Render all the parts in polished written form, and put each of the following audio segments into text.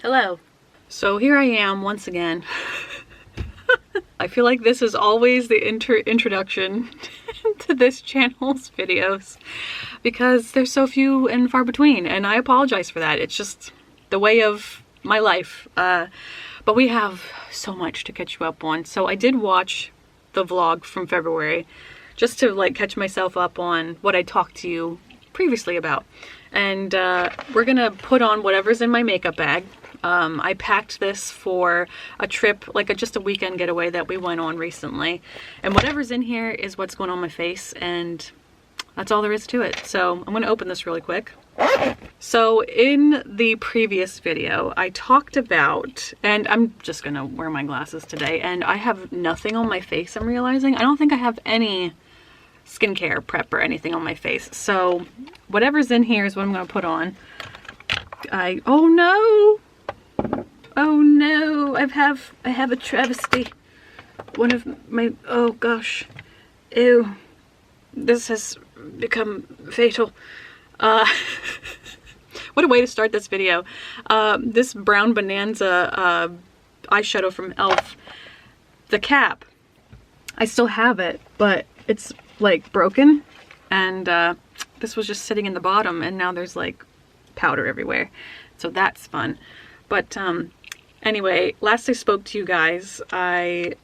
Hello. So here I am once again. I feel like this is always the introduction to this channel's videos because there's so few and far between, and I apologize for that. It's just the way of my life. But we have so much to catch you up on. So I did watch the vlog from February just to like catch myself up on what I talked to you previously about. And we're gonna put on whatever's in my makeup bag. I packed this for a trip, like just a weekend getaway that we went on recently. And whatever's in here is what's going on my face, and that's all there is to it. So I'm gonna open this really quick. So in the previous video, I talked about, and I'm just gonna wear my glasses today, and I have nothing on my face, I'm realizing. I don't think I have any skincare prep or anything on my face. So whatever's in here is what I'm gonna put on. Oh no! Oh no, I have a travesty. One of my, oh gosh. Ew. This has become fatal. What a way to start this video. This Brown Bonanza eyeshadow from e.l.f. The cap, I still have it, but it's like broken. And this was just sitting in the bottom, and now there's like powder everywhere. So that's fun. But anyway, last I spoke to you guys, it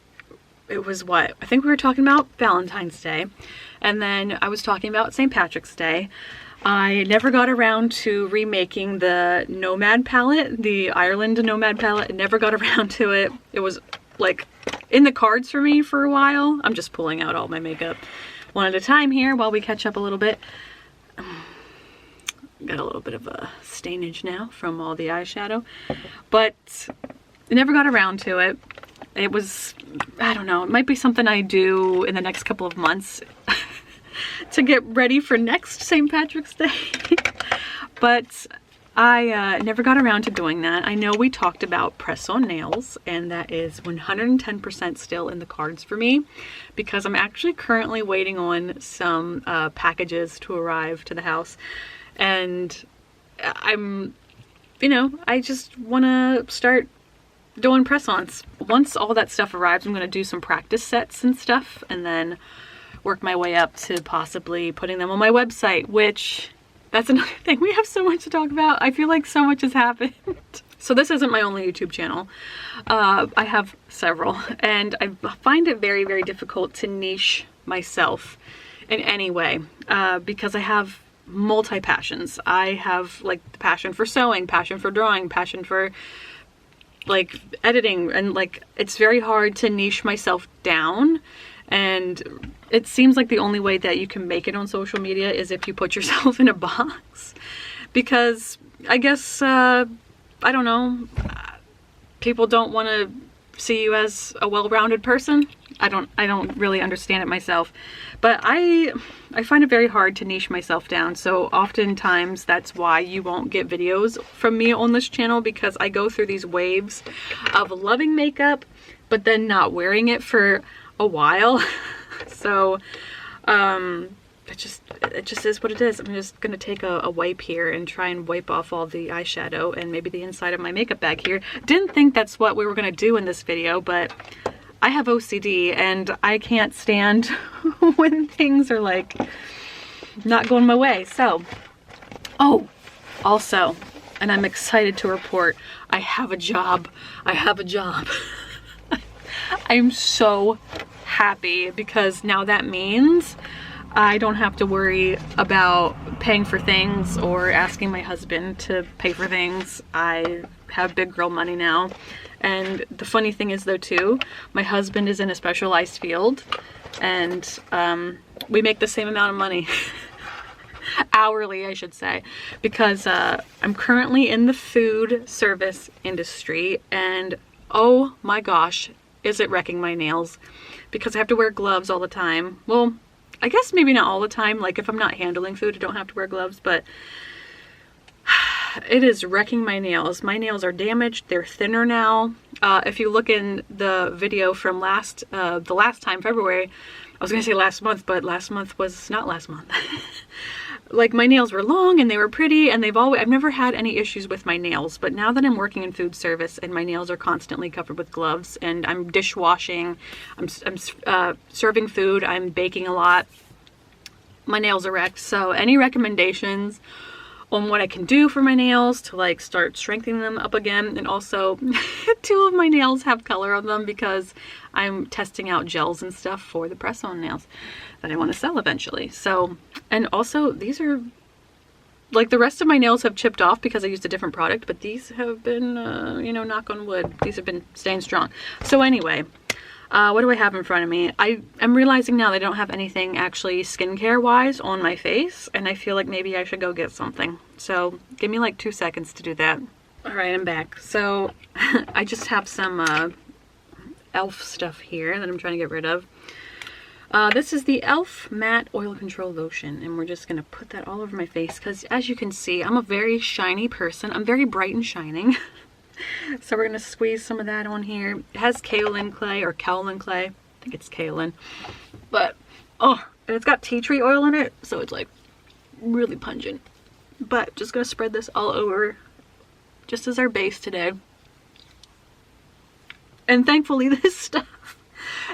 was what? I think we were talking about Valentine's Day. And then I was talking about St. Patrick's Day. I never got around to remaking the Nomad palette, the Ireland Nomad palette. I never got around to it. It was like in the cards for me for a while. I'm just pulling out all my makeup one at a time here while we catch up a little bit. Got a little bit of a stainage now from all the eyeshadow, but I never got around to it. It was, I don't know, it might be something I do in the next couple of months to get ready for next St. Patrick's Day. But I never got around to doing that. I know we talked about press-on nails, and that is 110% still in the cards for me because I'm actually currently waiting on some packages to arrive to the house. And I'm, you know, I just want to start doing press-ons. Once all that stuff arrives, I'm going to do some practice sets and stuff, and then work my way up to possibly putting them on my website, which, that's another thing. We have so much to talk about. I feel like so much has happened. So this isn't my only YouTube channel. I have several, and I find it very, very difficult to niche myself in any way because I have multi-passions. I have like the passion for sewing, passion for drawing, passion for like editing, and like it's very hard to niche myself down. And it seems like the only way that you can make it on social media is if you put yourself in a box, because I guess I don't know, people don't want to see you as a well-rounded person. I don't really understand it myself, but I find it very hard to niche myself down. So oftentimes that's why you won't get videos from me on this channel, because I go through these waves of loving makeup but then not wearing it for a while. So it just is what it is. I'm just gonna take a wipe here and try and wipe off all the eyeshadow and maybe the inside of my makeup bag here. Didn't think that's what we were gonna do in this video, but I have OCD and I can't stand when things are like not going my way. So, oh, also, and I'm excited to report, I have a job. I have a job. I'm so happy because now that means I don't have to worry about paying for things or asking my husband to pay for things. I have big girl money now. And the funny thing is though too, my husband is in a specialized field, and we make the same amount of money. Hourly, I should say, because I'm currently in the food service industry, and oh my gosh, is it wrecking my nails, because I have to wear gloves all the time. Well, I guess maybe not all the time. Like if I'm not handling food, I don't have to wear gloves, but it is wrecking my nails. My nails are damaged. They're thinner now. If you look in the video from the last time, February, I was gonna say last month, but last month was not last month. like my nails were long and they were pretty, and I've never had any issues with my nails. But now that I'm working in food service and my nails are constantly covered with gloves and I'm dishwashing, I'm serving food, I'm baking a lot, my nails are wrecked. So any recommendations on what I can do for my nails to like start strengthening them up again? And also 2 of my nails have color on them because I'm testing out gels and stuff for the press-on nails that I want to sell eventually. So, and also these are like, the rest of my nails have chipped off because I used a different product, but these have been, you know, knock on wood, these have been staying strong. So anyway, what do I have in front of me? I'm realizing now that I don't have anything actually skincare wise on my face, and I feel like maybe I should go get something. So give me like 2 seconds to do that. All right, I'm back. So I just have some e.l.f. stuff here that I'm trying to get rid of. This is the e.l.f. Matte Oil Control Lotion, and we're just gonna put that all over my face because, as you can see, I'm a very shiny person. I'm very bright and shining. So we're gonna squeeze some of that on here. It has kaolin clay or kaolin clay. I think it's kaolin. But, oh, and it's got tea tree oil in it, so it's like really pungent. But just gonna spread this all over just as our base today. And thankfully this stuff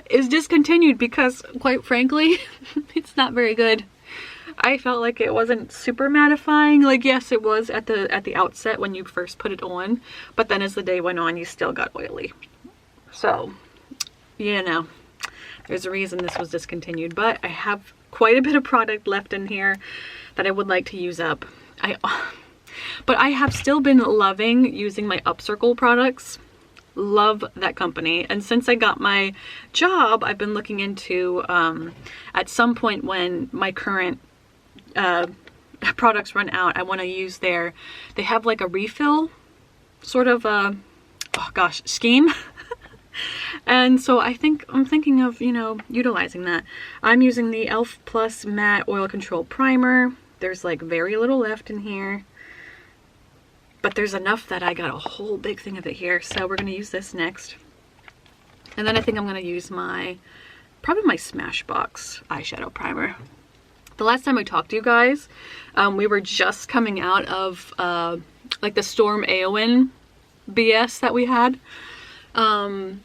is discontinued because, quite frankly, it's not very good. I felt like it wasn't super mattifying. Like, yes, it was at the outset when you first put it on, but then as the day went on, you still got oily. So, you know, there's a reason this was discontinued. But I have quite a bit of product left in here that I would like to use up. But I have still been loving using my Upcircle products. Love that company. And since I got my job, I've been looking into at some point when my current products run out, I want to use they have like a refill sort of oh gosh, scheme. And so I'm thinking of, you know, utilizing that. I'm using the e.l.f. Plus Matte Oil Control Primer. There's like very little left in here, but there's enough that I got a whole big thing of it here. So we're going to use this next. And then I think I'm going to use probably my Smashbox eyeshadow primer. The last time I talked to you guys, we were just coming out of like the Storm Aowen BS that we had. And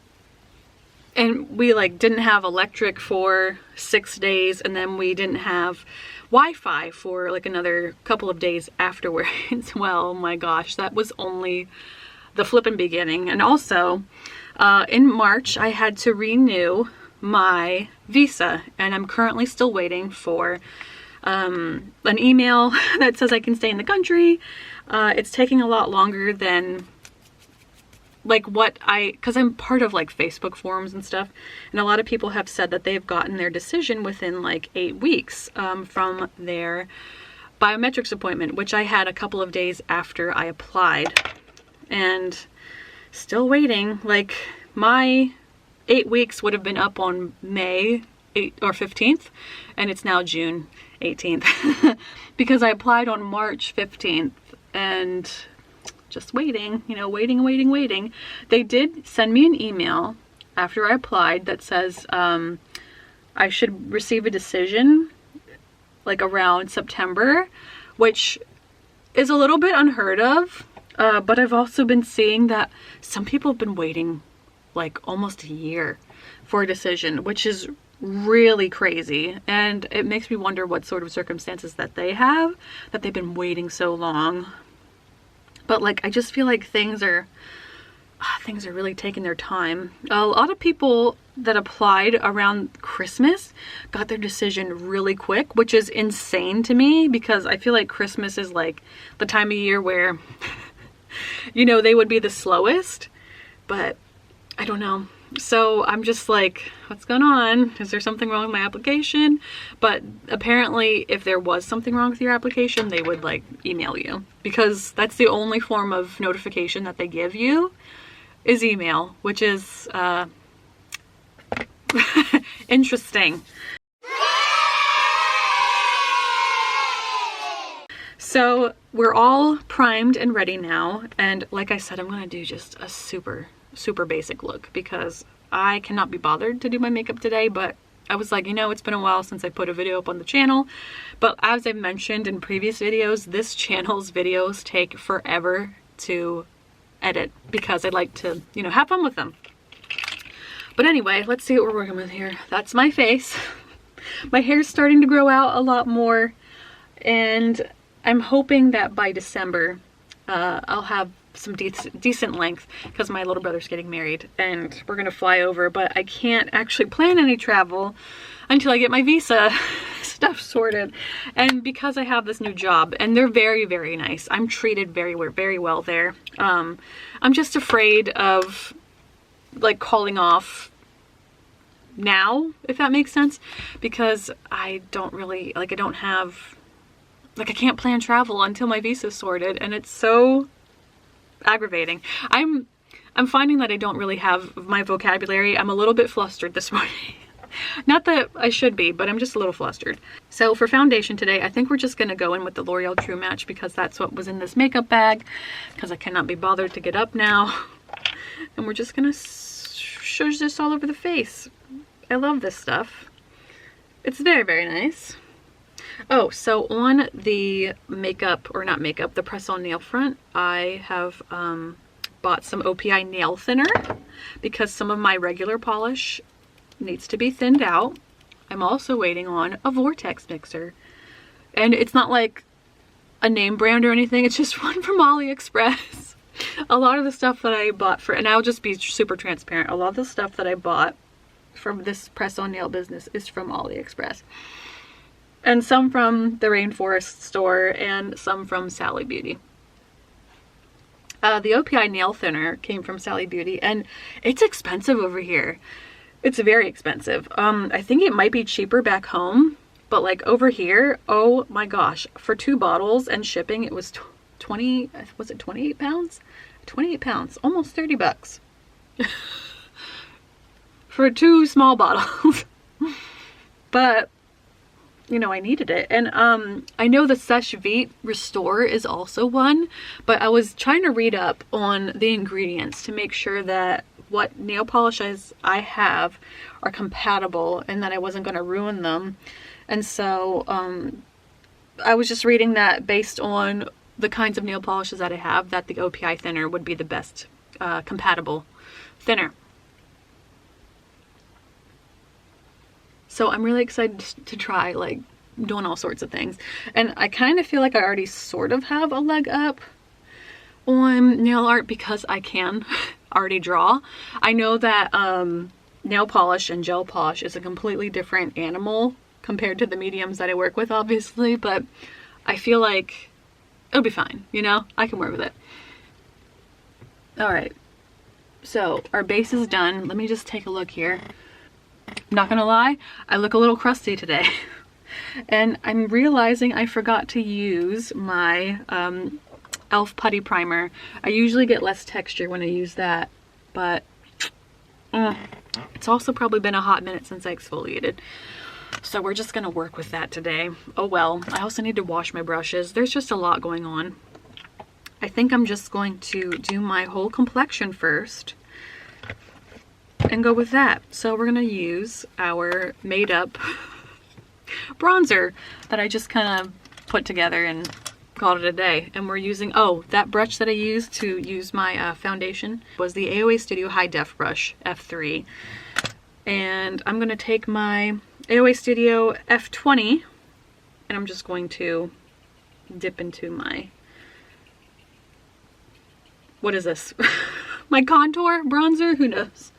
we like didn't have electric for 6 days, and then we didn't have Wi-Fi for like another couple of days afterwards. Well, oh my gosh, that was only the flippin' beginning. And also, in March, I had to renew my visa, and I'm currently still waiting for an email that says I can stay in the country. It's taking a lot longer than like because I'm part of like Facebook forums and stuff, and a lot of people have said that they've gotten their decision within like 8 weeks from their biometrics appointment, which I had a couple of days after I applied, and still waiting. Like, my 8 weeks would have been up on May 8th or 15th, and it's now June 18th because I applied on March 15th, and just waiting, you know, waiting. They did send me an email after I applied that says I should receive a decision like around September, which is a little bit unheard of. But I've also been seeing that some people have been waiting like almost a year for a decision, which is really crazy. And it makes me wonder what sort of circumstances that they have, that they've been waiting so long. But like, I just feel like things are really taking their time. A lot of people that applied around Christmas got their decision really quick, which is insane to me because I feel like Christmas is like the time of year where, you know, they would be the slowest, but I don't know. So I'm just like, what's going on? Is there something wrong with my application? But apparently if there was something wrong with your application, they would like email you, because that's the only form of notification that they give you is email, which is interesting. So we're all primed and ready now. And like I said, I'm going to do just a super basic look because I cannot be bothered to do my makeup today, but I was like, you know, it's been a while since I put a video up on the channel, but as I've mentioned in previous videos, this channel's videos take forever to edit because I like to, you know, have fun with them. But anyway, let's see what we're working with here. That's my face. My hair's starting to grow out a lot more, and I'm hoping that by December I'll have some decent length because my little brother's getting married and we're gonna fly over, but I can't actually plan any travel until I get my visa stuff sorted. And because I have this new job, and they're very, very nice, I'm treated very, very well there. I'm just afraid of like calling off now, if that makes sense, because I don't really, like, I don't have, like, I can't plan travel until my visa's sorted, and it's so aggravating. I'm finding that I don't really have my vocabulary. I'm a little bit flustered this morning. Not that I should be, but I'm just a little flustered. So for foundation today, I think we're just gonna go in with the L'Oreal True Match because that's what was in this makeup bag, because I cannot be bothered to get up now. And we're just gonna shush this all over the face. I love this stuff. It's very, very nice. Oh, so on the makeup, or not makeup, the press-on nail front, I have bought some OPI nail thinner because some of my regular polish needs to be thinned out. I'm also waiting on a vortex mixer. And it's not like a name brand or anything, it's just one from AliExpress. A lot of the stuff that I bought for, and I'll just be super transparent, a lot of the stuff that I bought from this press-on nail business is from AliExpress. And some from the Rainforest store and some from Sally Beauty. The OPI nail thinner came from Sally Beauty, and it's expensive over here. It's very expensive. I think it might be cheaper back home, but like over here, oh my gosh, for 2 bottles and shipping, it was 20, was it 28 pounds? 28 pounds, almost 30 bucks. For 2 small bottles. But, you know, I needed it. And I know the Seche Vite Restore is also one, but I was trying to read up on the ingredients to make sure that what nail polishes I have are compatible and that I wasn't going to ruin them. And so I was just reading that based on the kinds of nail polishes that I have, that the OPI thinner would be the best compatible thinner. So I'm really excited to try, like, doing all sorts of things. And I kind of feel like I already sort of have a leg up on nail art because I can already draw. I know that nail polish and gel polish is a completely different animal compared to the mediums that I work with, obviously, but I feel like it'll be fine, you know? I can work with it. Alright, so our base is done. Let me just take a look here. I'm not gonna lie, I look a little crusty today. And I'm realizing I forgot to use my e.l.f. putty primer. I usually get less texture when I use that, but it's also probably been a hot minute since I exfoliated. So we're just gonna work with that today. Oh well, I also need to wash my brushes. There's just a lot going on. I think I'm just going to do my whole complexion first and go with that. So we're gonna use our made up bronzer that I just kind of put together and called it a day. And we're using, oh, that brush that I used to use my foundation was the AOA Studio High Def brush, F3. And I'm gonna take my AOA Studio F20 and I'm just going to dip into my, what is this? My contour bronzer? Who knows?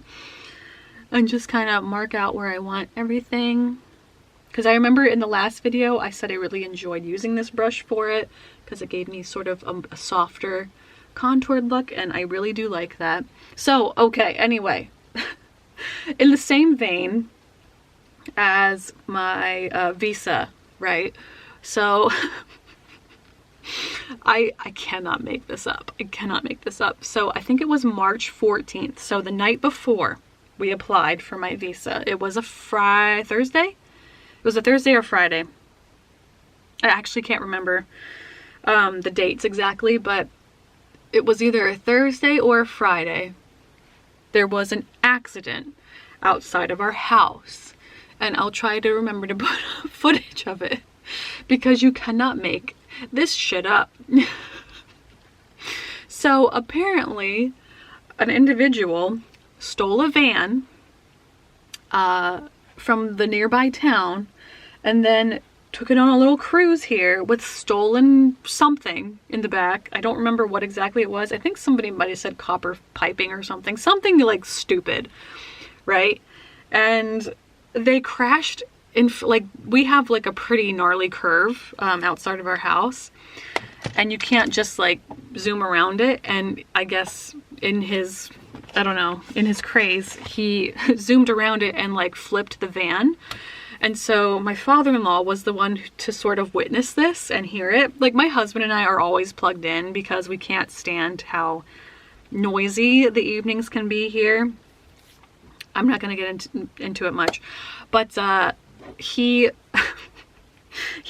And just kind of mark out where I want everything. Because I remember in the last video I said I really enjoyed using this brush for it because it gave me sort of a softer contoured look, and I really do like that. So, okay, anyway. In the same vein as my visa, right? So I cannot make this up. I cannot make this up. So I think it was March 14th. So the night before we applied for my visa. It was a Thursday? It was a Thursday or Friday. I actually can't remember the dates exactly, but it was either a Thursday or a Friday. There was an accident outside of our house, and I'll try to remember to put footage of it, because you cannot make this shit up. So apparently an individual stole a van from the nearby town and then took it on a little cruise here with stolen something in the back. I don't remember what exactly it was. I think somebody might have said copper piping or something. Something like stupid, right? And they crashed in, like, we have like a pretty gnarly curve outside of our house. And you can't just like zoom around it. And I guess in his, I don't know, in his craze, he zoomed around it and like flipped the van. And so my father-in-law was the one to sort of witness this and hear it. Like, my husband and I are always plugged in because we can't stand how noisy the evenings can be here. I'm not going to get into it much. But he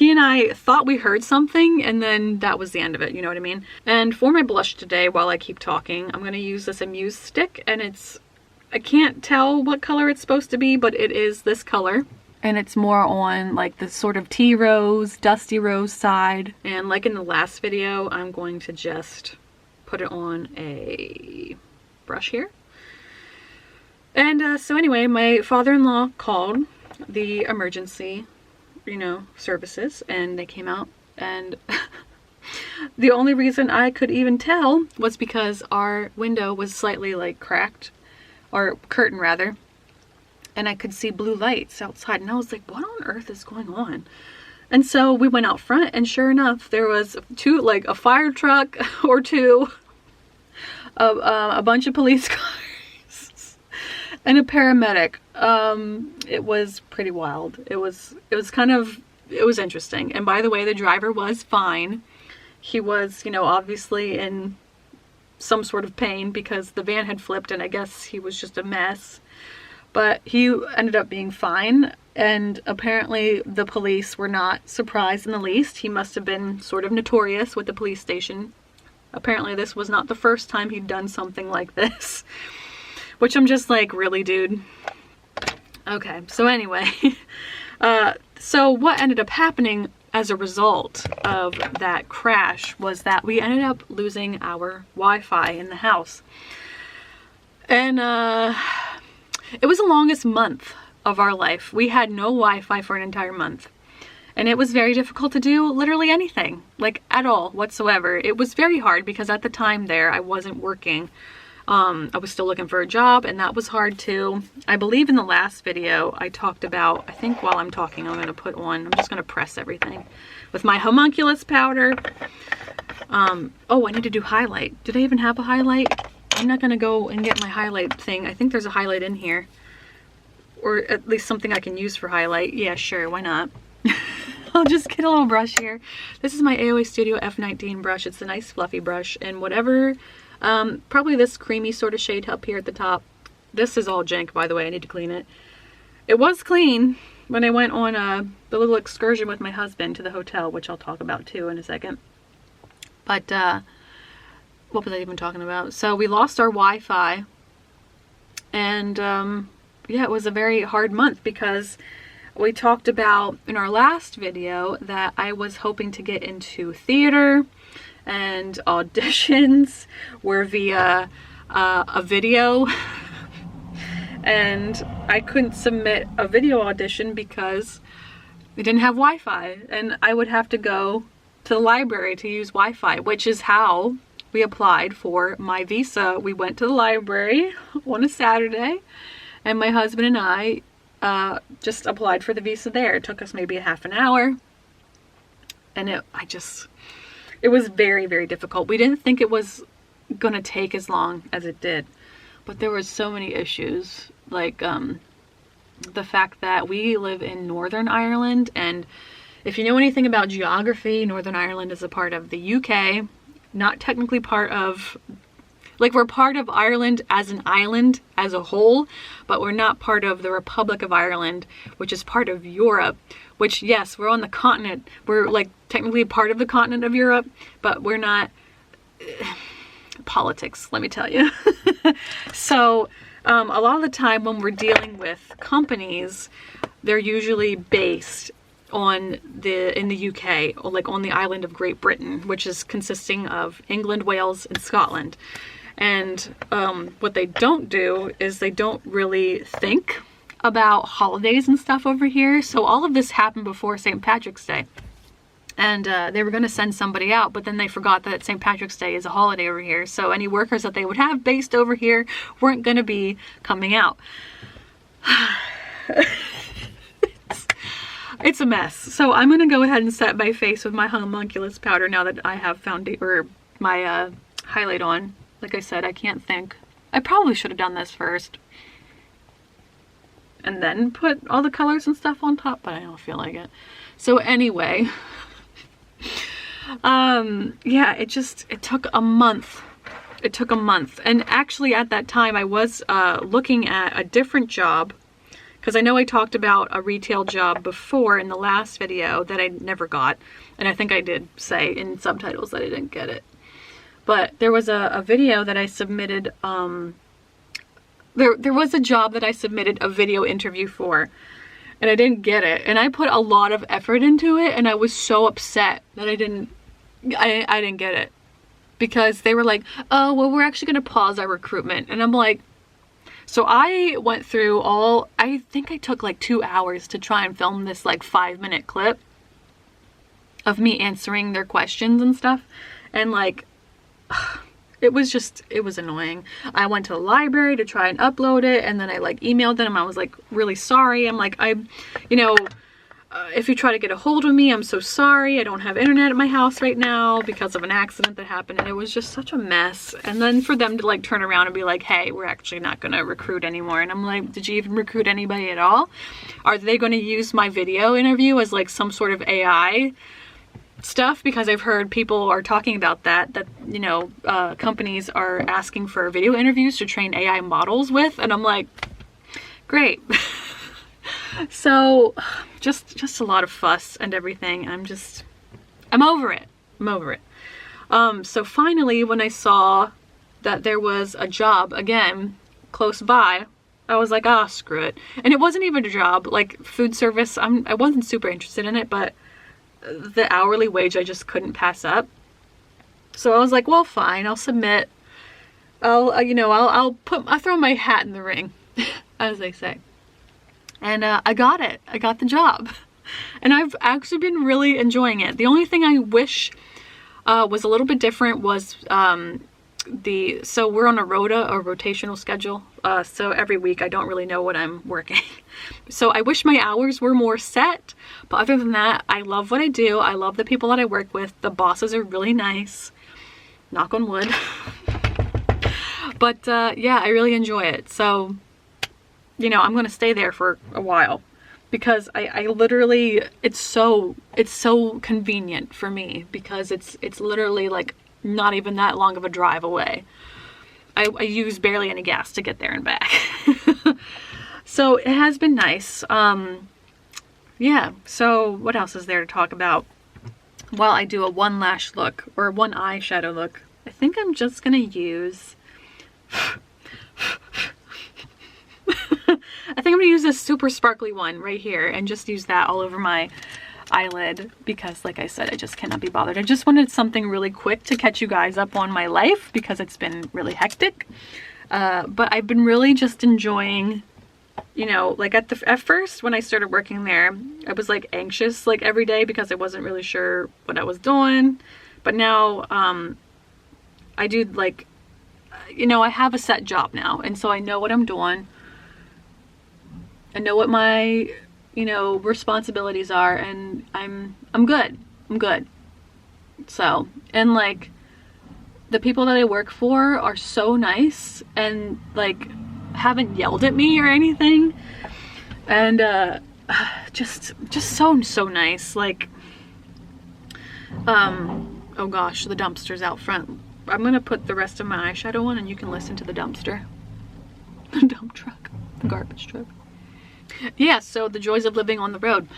and I thought we heard something, and then that was the end of it, you know what I mean? And for my blush today, while I keep talking, I'm going to use this Amuse stick, and it's, I can't tell what color it's supposed to be, but it is this color. And it's more on like the sort of tea rose, dusty rose side. And like in the last video, I'm going to just put it on a brush here. And so anyway, my father-in-law called the emergency, you know, services, and they came out, and the only reason I could even tell was because our window was slightly like cracked, or curtain rather, and I could see blue lights outside, and I was like, what on earth is going on? And so we went out front, and sure enough, there was like a fire truck or two, a bunch of police cars, and a paramedic. It was pretty wild. It was interesting. And by the way, the driver was fine. He was, you know, obviously in some sort of pain because the van had flipped, and I guess he was just a mess. But he ended up being fine, and apparently the police were not surprised in the least. He must have been sort of notorious with the police station. Apparently this was not the first time he'd done something like this, which I'm just like, really, dude? Okay, so anyway, so what ended up happening as a result of that crash was that we ended up losing our Wi-Fi in the house. And it was the longest month of our life. We had no Wi-Fi for an entire month. And it was very difficult to do literally anything, like at all whatsoever. It was very hard because at the time there, I wasn't working. I was still looking for a job, and that was hard too. I believe in the last video I talked about, I think while I'm talking, I'm just going to press everything with my homunculus powder. Oh, I need to do highlight. Did I even have a highlight? I'm not going to go and get my highlight thing. I think there's a highlight in here. Or at least something I can use for highlight. Yeah, sure, why not? I'll just get a little brush here. This is my AOA Studio F19 brush. It's a nice fluffy brush. And whatever, probably this creamy sort of shade up here at the top. This is all jank, by the way. I need to clean it. It was clean when I went on the little excursion with my husband to the hotel, which I'll talk about too in a second. But, what was I even talking about? So we lost our Wi-Fi, and yeah, it was a very hard month because we talked about in our last video that I was hoping to get into theater, and auditions were via a video, and I couldn't submit a video audition because we didn't have Wi-Fi, and I would have to go to the library to use Wi-Fi, which is how we applied for my visa. We went to the library on a Saturday, and my husband and I just applied for the visa there. It took us maybe a half an hour, and it was very, very difficult. We didn't think it was gonna take as long as it did, but there were so many issues, like the fact that we live in Northern Ireland, and if you know anything about geography, Northern Ireland is a part of the UK. Not technically part of, like, we're part of Ireland as an island as a whole, but we're not part of the Republic of Ireland, which is part of Europe, which, yes, we're on the continent. We're like technically part of the continent of Europe, but we're not. Politics, let me tell you. So a lot of the time when we're dealing with companies, they're usually based in the UK, or like on the island of Great Britain, which is consisting of England, Wales, and Scotland. And what they don't do is they don't really think about holidays and stuff over here. So all of this happened before St. Patrick's Day. And they were going to send somebody out, but then they forgot that St. Patrick's Day is a holiday over here. So any workers that they would have based over here weren't going to be coming out. It's a mess. So I'm going to go ahead and set my face with my homunculus powder now that I have my highlight on. Like I said, I can't think. I probably should have done this first. And then put all the colors and stuff on top, but I don't feel like it. So anyway, yeah, it took a month. It took a month. And actually at that time I was looking at a different job, because I know I talked about a retail job before in the last video that I never got. And I think I did say in subtitles that I didn't get it. But there was a video that I submitted, there was a job that I submitted a video interview for, and I didn't get it. And I put a lot of effort into it, and I was so upset that I didn't get it. Because they were like, oh, well, we're actually going to pause our recruitment. And I'm like, so I went through I think I took like 2 hours to try and film this like 5-minute clip of me answering their questions and stuff. And like, it was annoying. I went to the library to try and upload it, and then I like emailed them. I was like really sorry. I'm like, if you try to get a hold of me, I'm so sorry. I don't have internet at my house right now because of an accident that happened. And it was just such a mess. And then for them to like turn around and be like, hey, we're actually not going to recruit anymore. And I'm like, did you even recruit anybody at all? Are they going to use my video interview as like some sort of AI stuff? Because I've heard people are talking about that companies are asking for video interviews to train AI models with, and I'm like, great. So just a lot of fuss and everything. I'm over it. So finally, when I saw that there was a job again close by, I was like, ah, screw it. And it wasn't even a job like food service. I wasn't super interested in it, but the hourly wage I just couldn't pass up. So I was like, well, fine, I'll submit. I'll throw my hat in the ring, as they say. And I got it. I got the job. And I've actually been really enjoying it. The only thing I wish was a little bit different was so we're on a rotational schedule. So every week I don't really know what I'm working. So I wish my hours were more set. But other than that, I love what I do. I love the people that I work with. The bosses are really nice. Knock on wood. But yeah, I really enjoy it. So, I'm going to stay there for a while. Because I literally, it's so convenient for me. Because it's literally like not even that long of a drive away. I use barely any gas to get there and back. So it has been nice. Yeah, so what else is there to talk about? While I do a one lash look or one eyeshadow look, I think I'm just gonna use I think I'm gonna use this super sparkly one right here and just use that all over my eyelid because, like I said, I just cannot be bothered. I just wanted something really quick to catch you guys up on my life because it's been really hectic. But I've been really just enjoying, like at first when I started working there, I was like anxious like every day because I wasn't really sure what I was doing. But now I do like, I have a set job now, and so I know what I'm doing. I know what my responsibilities are, and I'm good. So, and like the people that I work for are so nice and like haven't yelled at me or anything, and just so nice. Like oh gosh, the dumpster's out front. I'm gonna put the rest of my eyeshadow on and you can listen to the dumpster. The dump truck, the garbage truck. Yeah, so the joys of living on the road.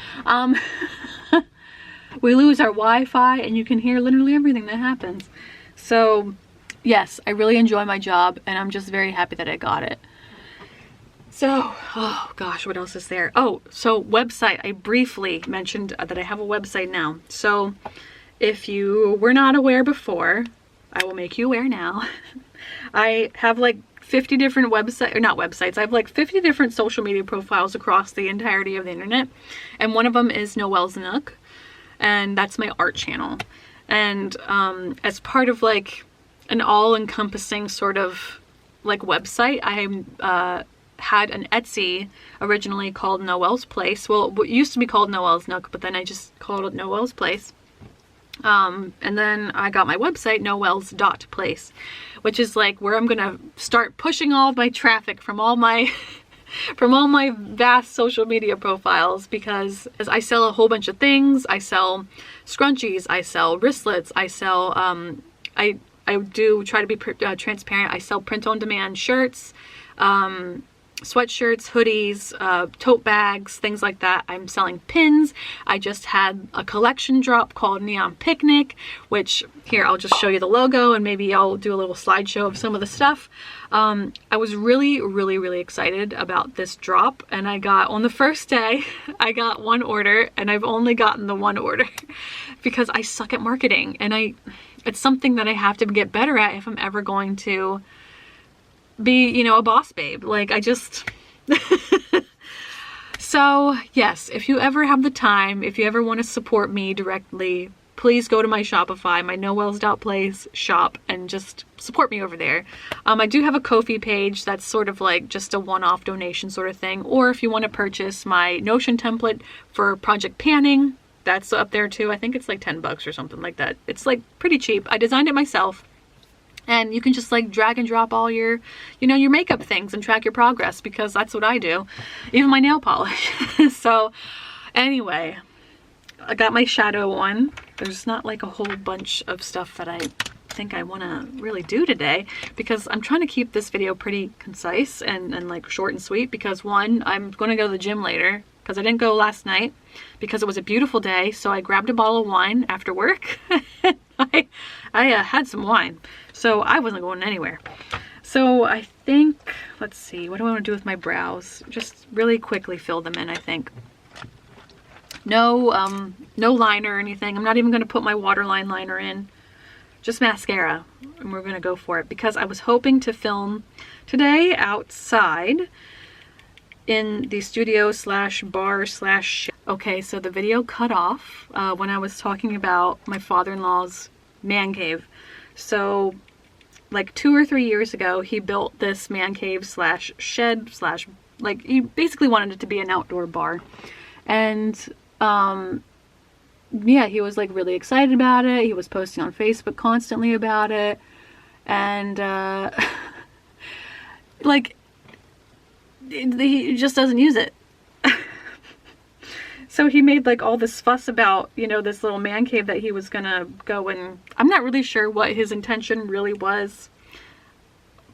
We lose our Wi-Fi and you can hear literally everything that happens. So yes, I really enjoy my job and I'm just very happy that I got it. So, oh gosh, what else is there? Oh, so website. I briefly mentioned that I have a website now. So if you were not aware before, I will make you aware now. I have like 50 different websites, or not websites, I have like 50 different social media profiles across the entirety of the internet. And one of them is Knoel's Nook, and that's my art channel. And as part of like an all-encompassing sort of like website, I had an Etsy originally called Knoel's Place. Well, it used to be called Knoel's Nook, but then I just called it Knoel's Place. And then I got my website, Knoel's.place, which is like where I'm gonna start pushing all of my traffic from all my from all my vast social media profiles, because as I sell a whole bunch of things. I sell scrunchies, I sell wristlets, I sell I do try to be transparent. I sell print-on-demand shirts, sweatshirts, hoodies, tote bags, things like that. I'm selling pins. I just had a collection drop called Neon Picnic, which here, I'll just show you the logo and maybe I'll do a little slideshow of some of the stuff. I was really excited about this drop, and I got, on the first day, I got one order, and I've only gotten the one order because I suck at marketing, and it's something that I have to get better at if I'm ever going to be, you know, a boss babe. Like, I just so yes, if you ever have the time, if you ever want to support me directly, please go to my Shopify, my Knoel's.place shop, and just support me over there. I do have a Ko-fi page that's sort of like just a one-off donation sort of thing, or if you want to purchase my Notion template for project panning, that's up there too. I think it's like 10 bucks or something like that. It's like pretty cheap. I designed it myself. And you can just like drag and drop all your, you know, your makeup things and track your progress, because that's what I do. Even my nail polish. So anyway, I got my shadow on. There's not like a whole bunch of stuff that I think I want to really do today, because I'm trying to keep this video pretty concise and like short and sweet, because one, I'm going to go to the gym later, because I didn't go last night because it was a beautiful day. So I grabbed a bottle of wine after work. I had some wine, so I wasn't going anywhere. So I think, let's see, what do I want to do with my brows? Just really quickly fill them in, I think. No, no liner or anything. I'm not even going to put my waterline liner in. Just mascara, and we're going to go for it, because I was hoping to film today outside in the studio slash bar slash. Okay, so the video cut off when I was talking about my father-in-law's man cave. So like 2 or 3 years ago, he built this man cave slash shed slash, like, he basically wanted it to be an outdoor bar. And yeah, he was like really excited about it. He was posting on Facebook constantly about it. And like, he just doesn't use it. So he made like all this fuss about, you know, this little man cave that he was gonna go, and I'm not really sure what his intention really was,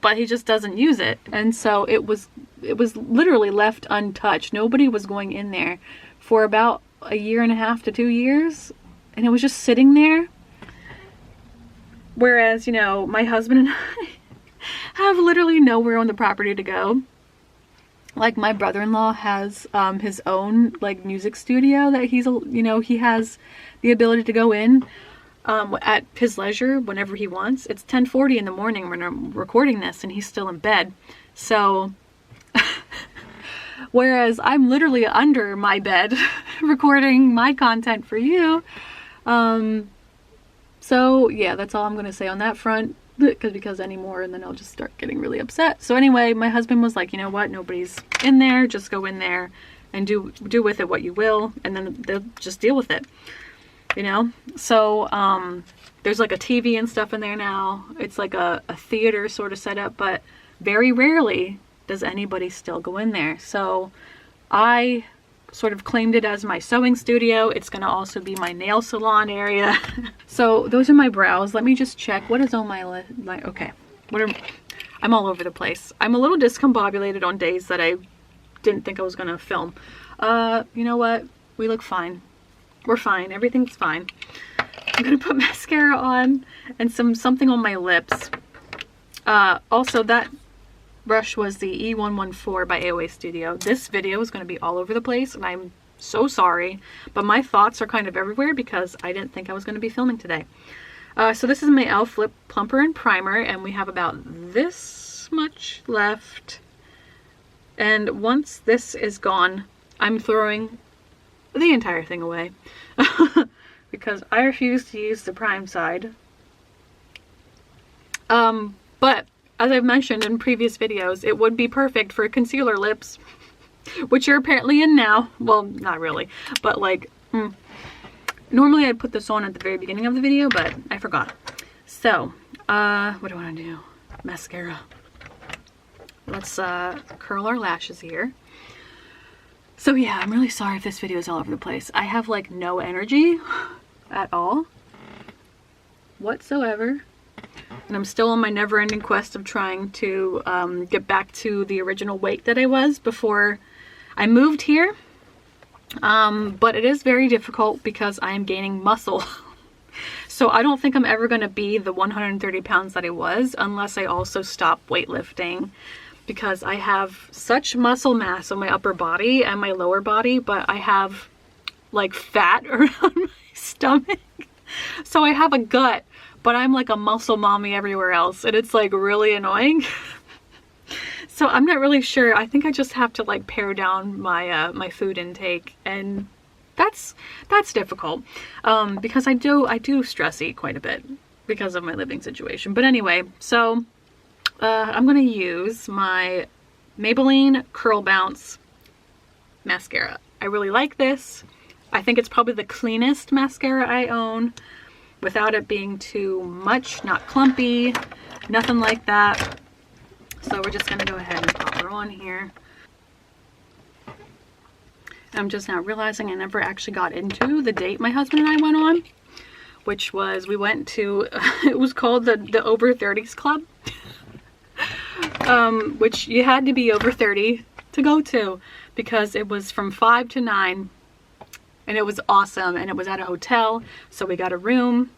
but he just doesn't use it. And so it was literally left untouched. Nobody was going in there for about 1.5 to 2 years, and it was just sitting there. Whereas, you know, my husband and I have literally nowhere on the property to go. Like, my brother-in-law has his own like music studio that he's, you know, he has the ability to go in at his leisure whenever he wants. It's 10:40 in the morning when I'm recording this, and he's still in bed. So whereas I'm literally under my bed recording my content for you. So yeah, that's all I'm going to say on that front. Because anymore, and then I'll just start getting really upset. So anyway, my husband was like, you know what, nobody's in there, just go in there and do with it what you will, and then they'll just deal with it, you know. So there's like a TV and stuff in there now. It's like a theater sort of setup, but very rarely does anybody still go in there. So I sort of claimed it as my sewing studio. It's going to also be my nail salon area. So those are my brows. Let me just check what is on my list. Okay, I'm all over the place. I'm a little discombobulated on days that I didn't think I was going to film. You know what? We look fine. We're fine. Everything's fine. I'm going to put mascara on and something on my lips. Also, that brush was the E114 by AOA Studio. This video is going to be all over the place, and I'm so sorry, but my thoughts are kind of everywhere because I didn't think I was going to be filming today. So this is my e.l.f. Lip Plumper and Primer, and we have about this much left. And once this is gone, I'm throwing the entire thing away because I refuse to use the prime side. But as I've mentioned in previous videos, it would be perfect for concealer lips, which you're apparently in now. Well, not really, but like, normally I'd put this on at the very beginning of the video, but I forgot. So, what do I want to do? Mascara. Let's curl our lashes here. So yeah, I'm really sorry if this video is all over the place. I have like no energy at all whatsoever. And I'm still on my never-ending quest of trying to get back to the original weight that I was before I moved here. But it is very difficult because I am gaining muscle. So I don't think I'm ever going to be the 130 pounds that I was unless I also stop weightlifting, because I have such muscle mass on my upper body and my lower body, but I have like fat around my stomach. So I have a gut, but I'm like a muscle mommy everywhere else, and it's like really annoying. So I'm not really sure. I think I just have to like pare down my my food intake, and that's difficult because I do stress eat quite a bit because of my living situation. But anyway, so I'm gonna use my Maybelline Curl Bounce mascara. I really like this. I think it's probably the cleanest mascara I own, without it being too much, not clumpy, nothing like that. So we're just gonna go ahead and pop her on here. I'm just now realizing I never actually got into the date my husband and I went on, which was, we went to, it was called the Over 30s Club, which you had to be over 30 to go to, because it was from 5 to 9, and it was awesome, and it was at a hotel, so we got a room.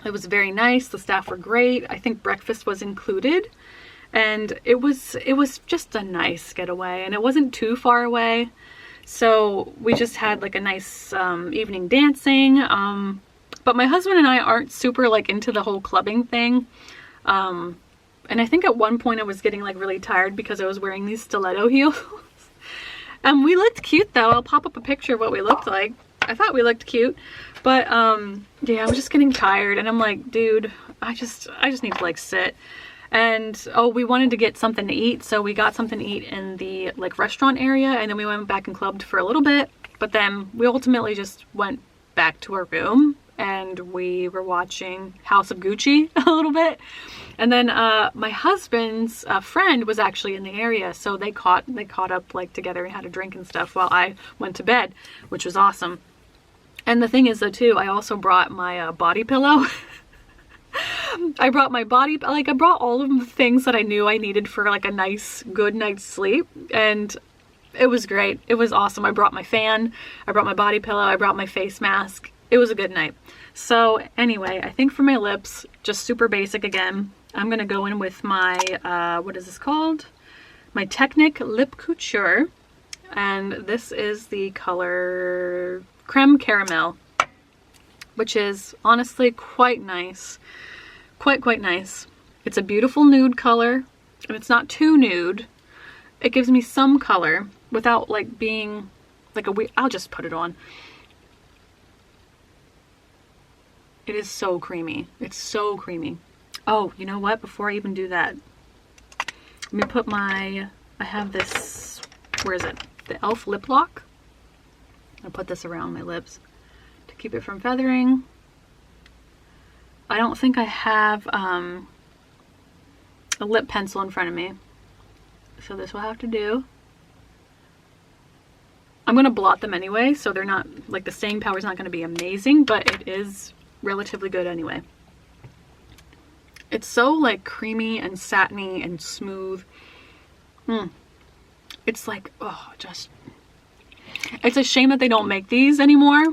It was very nice. The staff were great. I think breakfast was included, and it was just a nice getaway, and it wasn't too far away. So we just had like a nice evening dancing. But my husband and I aren't super like into the whole clubbing thing. And I think at one point I was getting like really tired because I was wearing these stiletto heels. We looked cute though. I'll pop up a picture of what we looked like. I thought we looked cute. But yeah, I was just getting tired, and I'm like, dude, I just need to like sit. And oh, we wanted to get something to eat, so we got something to eat in the like restaurant area, and then we went back and clubbed for a little bit, but then we ultimately just went back to our room and we were watching House of Gucci a little bit. And then my husband's friend was actually in the area, so they caught up like together and had a drink and stuff while I went to bed, which was awesome. And the thing is though too, I also brought my body pillow. I brought my body, like I brought all of the things that I knew I needed for like a nice, good night's sleep, and it was great. It was awesome. I brought my fan, I brought my body pillow, I brought my face mask. It was a good night. So anyway, I think for my lips, just super basic again, I'm gonna go in with my, what is this called? My Technic Lip Couture, and this is the color Creme Caramel, which is honestly quite nice. Quite nice. It's a beautiful nude color, and it's not too nude. It gives me some color without like being like a weird, I'll just put it on. It is so creamy. It's so creamy. Oh, you know what? Before I even do that, let me put my, I have this, where is it? The e.l.f. Lip Lock. I'll put this around my lips to keep it from feathering. I don't think I have a lip pencil in front of me, so this will have to do. I'm going to blot them anyway, so they're not, like the staying power is not going to be amazing, but it is relatively good anyway. It's so like creamy and satiny and smooth. It's like, oh, just, it's a shame that they don't make these anymore.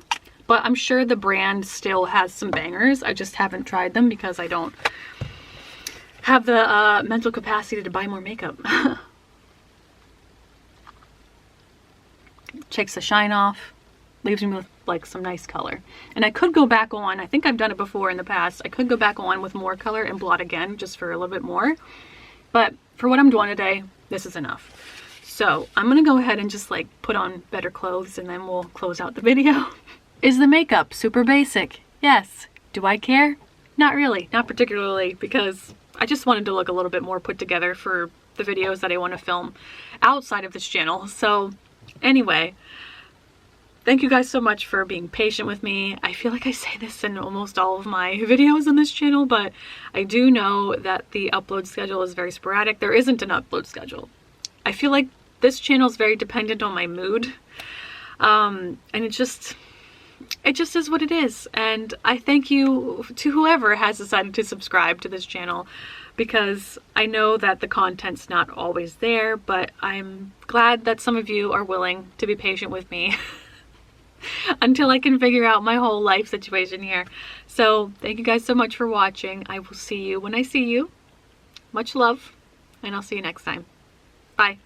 But I'm sure the brand still has some bangers. I just haven't tried them because I don't have the mental capacity to buy more makeup. Takes the shine off, leaves me with like some nice color. And I could go back on, I think I've done it before in the past, I could go back on with more color and blot again just for a little bit more. But for what I'm doing today, this is enough. So I'm gonna go ahead and just like put on better clothes and then we'll close out the video. Is the makeup super basic? Yes. Do I care? Not really, not particularly, because I just wanted to look a little bit more put together for the videos that I want to film outside of this channel. So anyway, thank you guys so much for being patient with me. I feel like I say this in almost all of my videos on this channel, but I do know that the upload schedule is very sporadic. There isn't an upload schedule. I feel like this channel is very dependent on my mood. And it just is what it is. And I thank you to whoever has decided to subscribe to this channel, because I know that the content's not always there, but I'm glad that some of you are willing to be patient with me until I can figure out my whole life situation here. So thank you guys so much for watching. I will see you when I see you. Much love, and I'll see you next time. Bye.